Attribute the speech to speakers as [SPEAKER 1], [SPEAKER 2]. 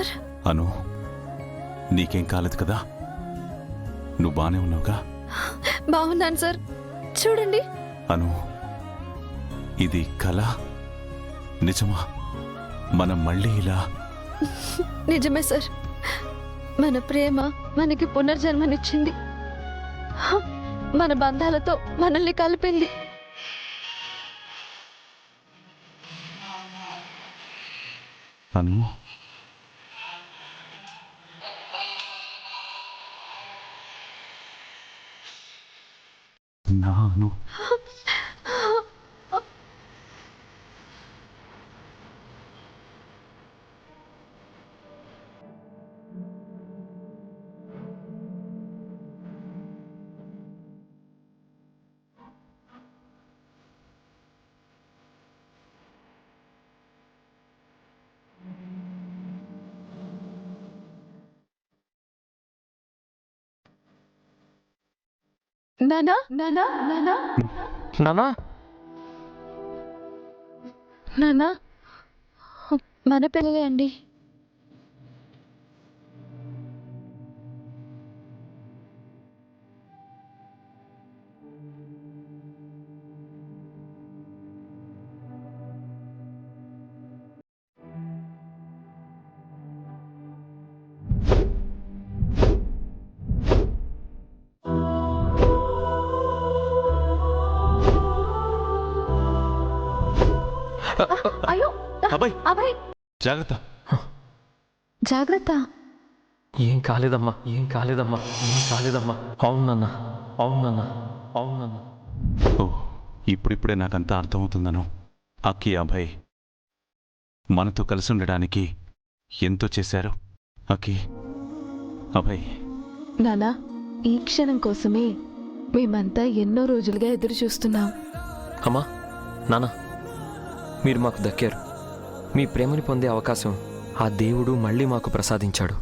[SPEAKER 1] Sir.
[SPEAKER 2] అను, నీకేం కాలేదు కదా? నువ్వు బానే ఉన్నావుగా?
[SPEAKER 1] బాగున్నాను సార్. చూడండి.
[SPEAKER 2] అను, ఇది కళ నిజమా? మనం మళ్ళీ ఇలా?
[SPEAKER 1] నిజమే సార్. మన ప్రేమ మనకి పునర్జన్మనిచ్చింది. మన బంధాలతో మనల్ని కలిపింది.
[SPEAKER 2] అను, నాను
[SPEAKER 1] నానా నానా నానా
[SPEAKER 3] నానా
[SPEAKER 1] నానా, మన పిల్లలే అండి. అయ్యో
[SPEAKER 2] అబ్బాయి,
[SPEAKER 1] అబ్బాయి,
[SPEAKER 2] జాగ్రత్త.
[SPEAKER 1] జాగ్రత్త.
[SPEAKER 3] ఏం కాలేదమ్మా, ఏం కాలేదమ్మా, ఏం కాలేదమ్మా. అవునన్నా, అవునన్నా, అవునన్నా.
[SPEAKER 2] ఓ, ఇప్పుడిప్పుడే నాకంతా అర్థమవుతుందను. అక్కి, అభయ్ మనతో కలిసి ఉండడానికి ఎంతో చేశారు. అక్కి, అభయ్.
[SPEAKER 1] నానా, ఈ క్షణం కోసమే మేమంతా ఎన్నో రోజులుగా ఎదురు చూస్తున్నాం.
[SPEAKER 3] అమ్మా, నాన్న, మీరు మాకు దక్కారు. మీ ప్రేమని పొందే అవకాశం ఆ దేవుడు మళ్ళీ మాకు ప్రసాదించాడు.